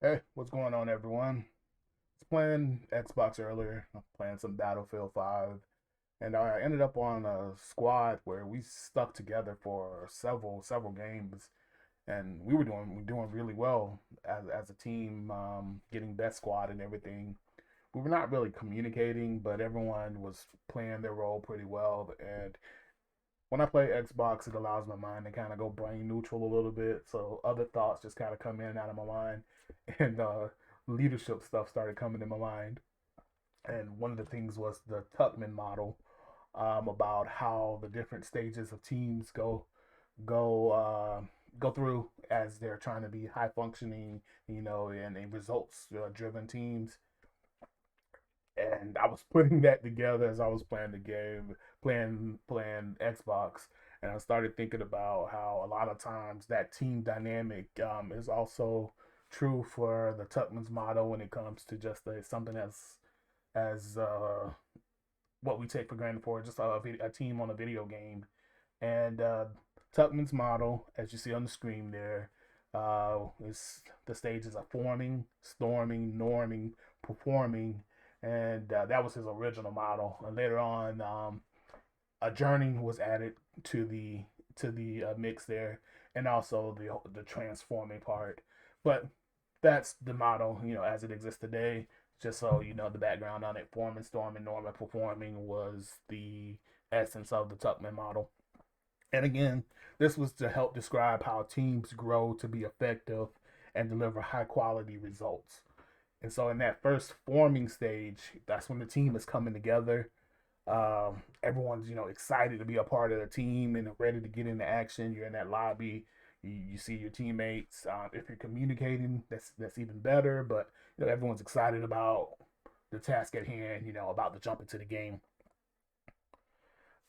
Hey, what's going on, everyone? I was playing Xbox earlier, playing some Battlefield 5, and I ended up on a squad where we stuck together for several games, and we were doing really well as a team, getting best squad and everything. We were not really communicating, but everyone was playing their role pretty well. And when I play Xbox, it allows my mind to kind of go brain neutral a little bit, so other thoughts just kind of come in and out of my mind, and leadership stuff started coming in my mind. And one of the things was the Tuckman model, about how the different stages of teams go uh, go through as they're trying to be high functioning, and results driven teams. And I was putting that together as I was playing the game, playing Xbox, and I started thinking about how a lot of times that team dynamic is also true for the Tuckman's motto when it comes to just something as what we take for granted for just a team on a video game. And Tuckman's model, as you see on the screen there, is the stages of forming, storming, norming, performing, and that was his original model. And later on, Adjourning was added to the mix there, and also the transforming part. But that's the model, as it exists today. Just so you know, the background on it, forming, storming, norming, performing was the essence of the Tuckman model. And again, this was to help describe how teams grow to be effective and deliver high quality results. And so, in that first forming stage, that's when the team is coming together. Everyone's excited to be a part of the team and ready to get into action. You're in that lobby. You see your teammates. If you're communicating, that's even better. But everyone's excited about the task at hand. About to jump into the game.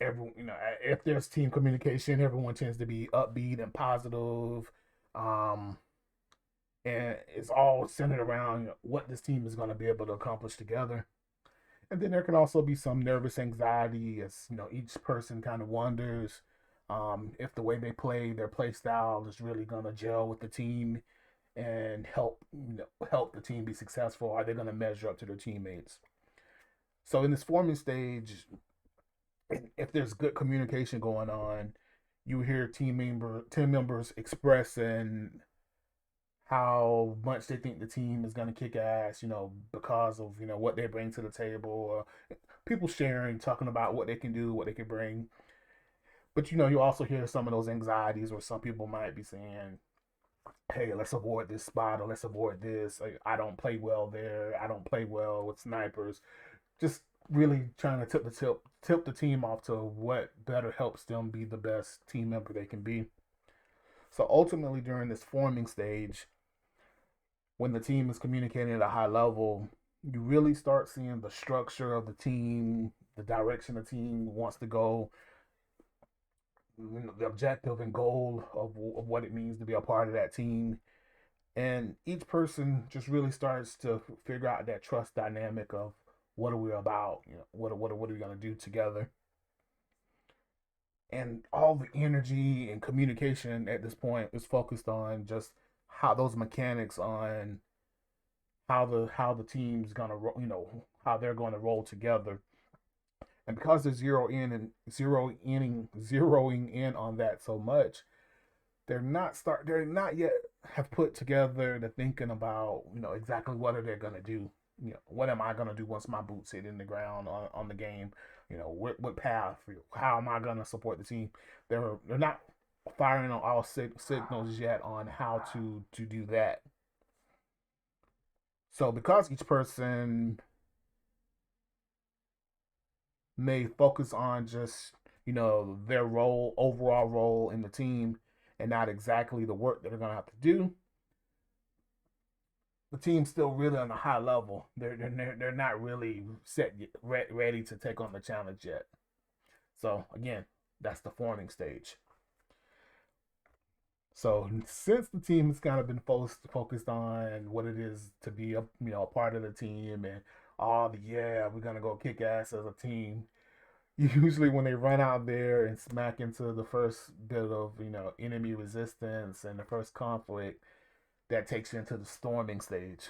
Everyone, if there's team communication, everyone tends to be upbeat and positive. Um, and it's all centered around what this team is going to be able to accomplish together. And then there can also be some nervous anxiety as each person kind of wonders if the way they play, their play style, is really going to gel with the team and help the team be successful. Are they going to measure up to their teammates? So in this forming stage, if there's good communication going on, you hear team members expressing how much they think the team is going to kick ass, because of what they bring to the table, or people sharing, talking about what they can do, what they can bring. But you also hear some of those anxieties where some people might be saying, "Hey, let's avoid this spot, or let's avoid this. Like, I don't play well there. I don't play well with snipers." Just really trying to tip the team off to what better helps them be the best team member they can be. So ultimately, during this forming stage, when the team is communicating at a high level, you really start seeing the structure of the team, the direction the team wants to go, the objective and goal of what it means to be a part of that team. And each person just really starts to figure out that trust dynamic of what are we about, what are we going to do together. And all the energy and communication at this point is focused on just how those mechanics on how the team's gonna how they're going to roll together. And because they're zeroing in on that so much, they're not yet have put together the thinking about exactly what are they gonna do. What am I gonna do once my boots hit in the ground on the game? What path? How am I gonna support the team? They're not firing on all signals yet on how to do that. So because each person may focus on just their overall role in the team, and not exactly the work that they're gonna have to do, the team's still really on a high level. They're not really ready to take on the challenge yet. So again, that's the forming stage. So since the team has kind of been focused on what it is to be a part of the team, and all the yeah, we're gonna go kick ass as a team. Usually when they run out there and smack into the first bit of enemy resistance and the first conflict, that takes you into the storming stage.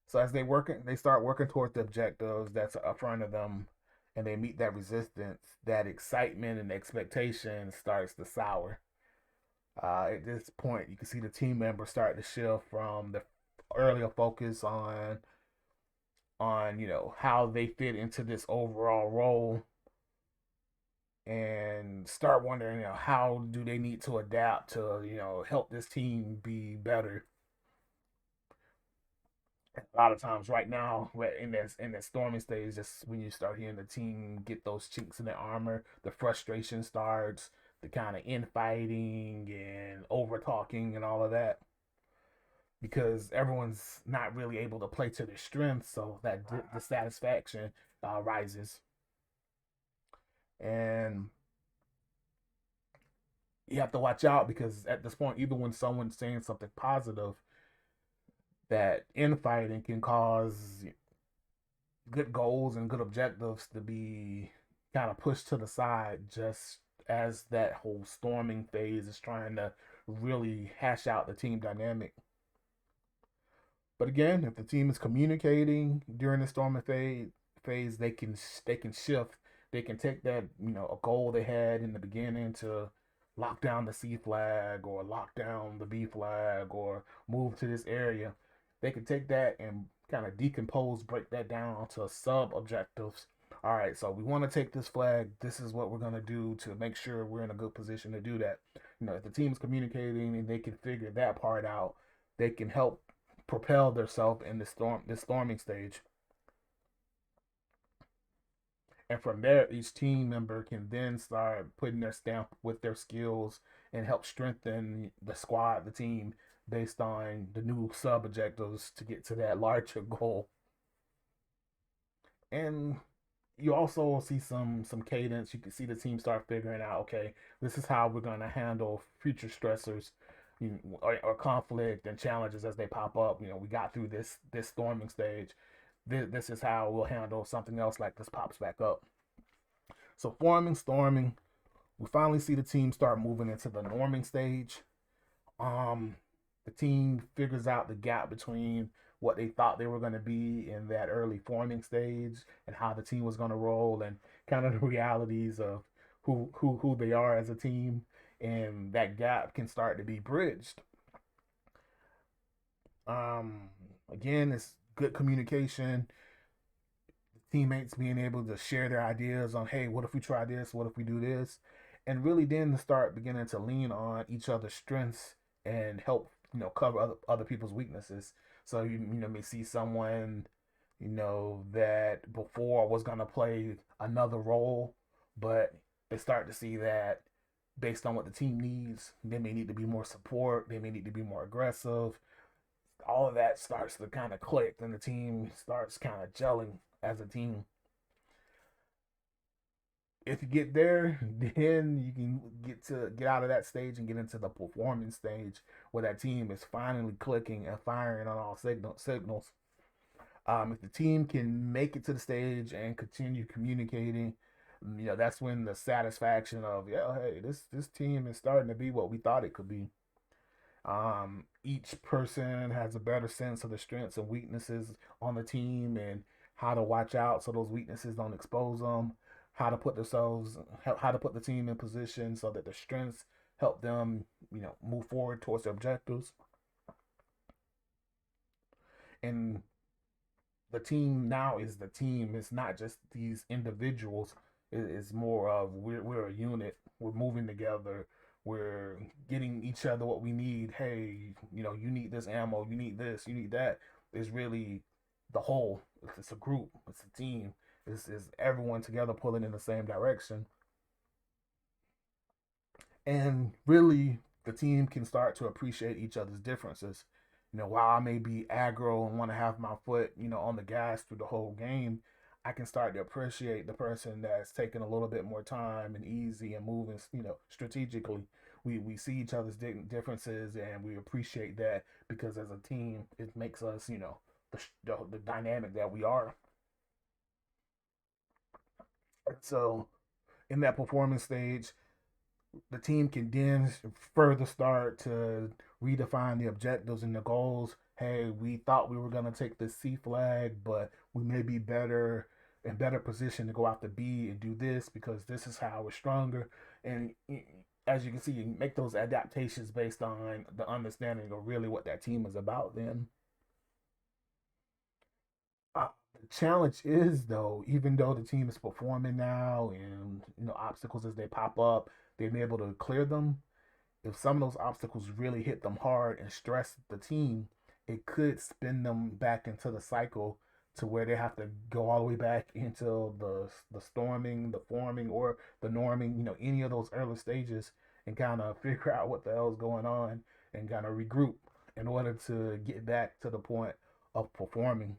So as they start working towards the objectives that's in front of them, and they meet that resistance, that excitement and expectation starts to sour. At this point, you can see the team members start to shift from the earlier focus on how they fit into this overall role, and start wondering how do they need to adapt to help this team be better. A lot of times right now in that storming stage, just when you start hearing the team get those chinks in their armor, the frustration starts, the kind of infighting and over talking and all of that, because everyone's not really able to play to their strengths, so that dissatisfaction rises. And you have to watch out, because at this point, even when someone's saying something positive, that infighting can cause good goals and good objectives to be kind of pushed to the side, just as that whole storming phase is trying to really hash out the team dynamic. But again, if the team is communicating during the storming phase, they can shift. They can take that a goal they had in the beginning to lock down the C flag or lock down the B flag or move to this area. They can take that and kind of decompose, break that down to sub objectives. All right, so we want to take this flag. This is what we're going to do to make sure we're in a good position to do that. If the team's communicating and they can figure that part out, they can help propel themselves in this storming stage. And from there, each team member can then start putting their stamp with their skills and help strengthen the squad, the team, based on the new sub objectives to get to that larger goal. And you also see some cadence. You can see the team start figuring out, okay, this is how we're going to handle future stressors, or conflict and challenges as they pop up. We got through this storming stage. This is how we'll handle something else like this pops back up. So forming, storming, we finally see the team start moving into the norming stage. Um, the team figures out the gap between what they thought they were going to be in that early forming stage and how the team was going to roll, and kind of the realities of who they are as a team, and that gap can start to be bridged. Um, Again, it's good communication, teammates being able to share their ideas on, hey, what if we try this? What if we do this? And really then to start beginning to lean on each other's strengths and help, cover other people's weaknesses. So you may see someone, that before was gonna play another role, but they start to see that based on what the team needs, they may need to be more support, they may need to be more aggressive. All of that starts to kind of click, and the team starts kind of gelling as a team. If you get there, then you can get out of that stage and get into the performance stage, where that team is finally clicking and firing on all signals. If the team can make it to the stage and continue communicating, that's when the satisfaction of, yeah, hey, this team is starting to be what we thought it could be. Each person has a better sense of the strengths and weaknesses on the team, and how to watch out so those weaknesses don't expose them. How to put the team in position so that the strengths help them, move forward towards their objectives. And the team now is the team. It's not just these individuals. It's more of we're a unit. We're moving together. We're getting each other what we need. Hey, you need this ammo. You need this. You need that. It's really the whole. It's a group. It's a team. It's everyone together pulling in the same direction. And really, the team can start to appreciate each other's differences. While I may be aggro and want to have my foot, on the gas through the whole game, I can start to appreciate the person that's taking a little bit more time and easy and moving, strategically. We see each other's differences, and we appreciate that, because as a team, it makes us, the dynamic that we are. So in that performance stage, the team can then further start to redefine the objectives and the goals. Hey, we thought we were going to take the C flag, but we may be better in better position to go after B and do this because this is how we're stronger. And as you can see, you make those adaptations based on the understanding of really what that team is about. Then the challenge is though, even though the team is performing now, and obstacles as they pop up, they've been able to clear them. If some of those obstacles really hit them hard and stress the team, it could spin them back into the cycle to where they have to go all the way back into the storming, the forming, or the norming, any of those early stages, and kind of figure out what the hell's going on and kind of regroup in order to get back to the point of performing.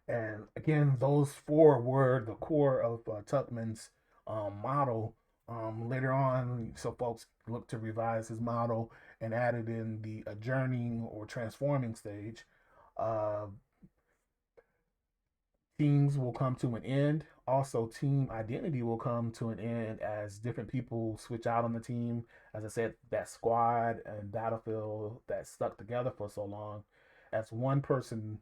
And again, those four were the core of Tuckman's model. Later on, so folks looked to revise his model and added in the adjourning or transforming stage. Uh, Teams will come to an end. Also, team identity will come to an end as different people switch out on the team. As I said, that squad and battlefield that stuck together for so long, as one person,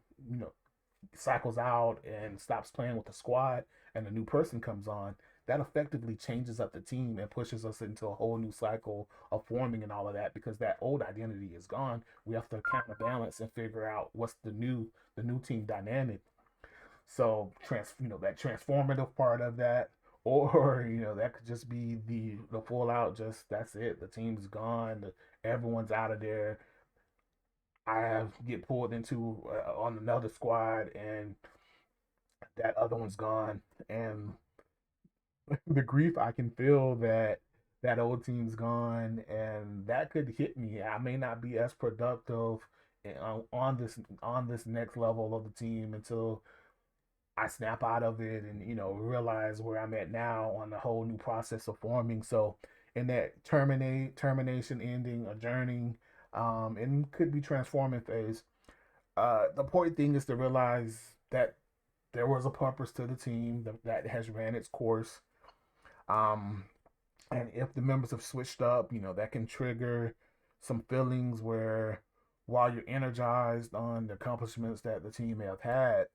cycles out and stops playing with the squad and a new person comes on, that effectively changes up the team and pushes us into a whole new cycle of forming and all of that because that old identity is gone. We have to counterbalance and figure out what's the new team dynamic. So that transformative part of that, or that could just be the full out. Just that's it. The team's gone. Everyone's out of there. I have get pulled into on another squad, and that other one's gone. And the grief I can feel that that old team's gone, and that could hit me. I may not be as productive on this next level of the team until I snap out of it and realize where I'm at now on the whole new process of forming. So in that termination, ending, adjourning, and could be transforming phase. The important thing is to realize that there was a purpose to the team that has ran its course. Um, and if the members have switched up, that can trigger some feelings where while you're energized on the accomplishments that the team may have had,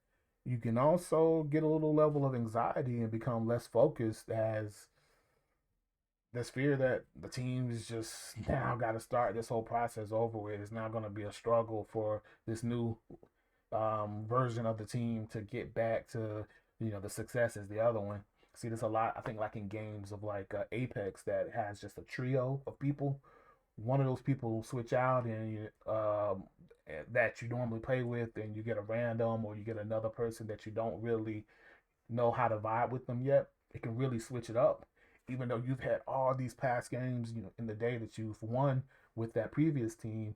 you can also get a little level of anxiety and become less focused as this fear that the team is just now got to start this whole process over with. It's now going to be a struggle for this new version of the team to get back to the success as the other one. See this a lot. I think like in games of like Apex that has just a trio of people. One of those people will switch out and that you normally play with, and you get a random or you get another person that you don't really know how to vibe with them yet. It can really switch it up, even though you've had all these past games, in the day that you've won with that previous team.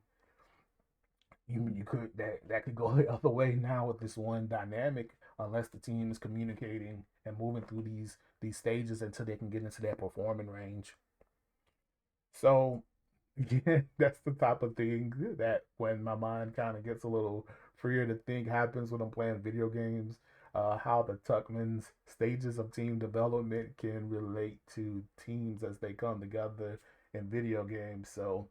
You could that could go the other way now with this one dynamic unless the team is communicating and moving through these stages until they can get into that performing range. So yeah, that's the type of thing that when my mind kind of gets a little freer to think happens when I'm playing video games. How the Tuckman's stages of team development can relate to teams as they come together in video games. So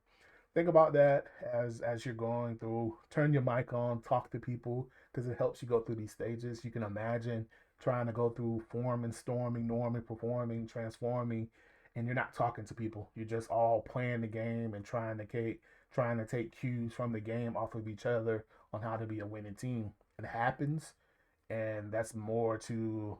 think about that as you're going through. Turn your mic on, talk to people because it helps you go through these stages. You can imagine trying to go through forming, storming, norming, performing, transforming, and you're not talking to people. You're just all playing the game and trying to take cues from the game off of each other on how to be a winning team. It happens, and that's more to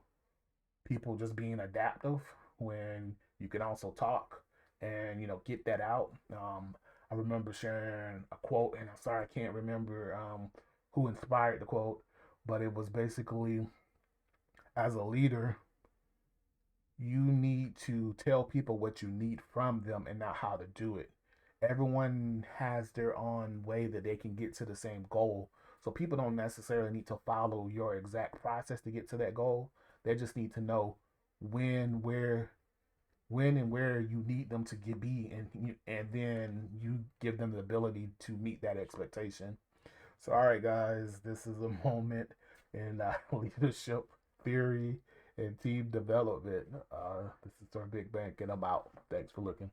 people just being adaptive when you can also talk and get that out. I remember sharing a quote, and I'm sorry I can't remember who inspired the quote, but it was basically as a leader, you need to tell people what you need from them and not how to do it. Everyone has their own way that they can get to the same goal. So people don't necessarily need to follow your exact process to get to that goal. They just need to know when, where, when and where you need them to be, and then you give them the ability to meet that expectation. So, all right, guys, this is a moment in leadership theory and team development. This is our Big Bank, and I'm out. Thanks for looking.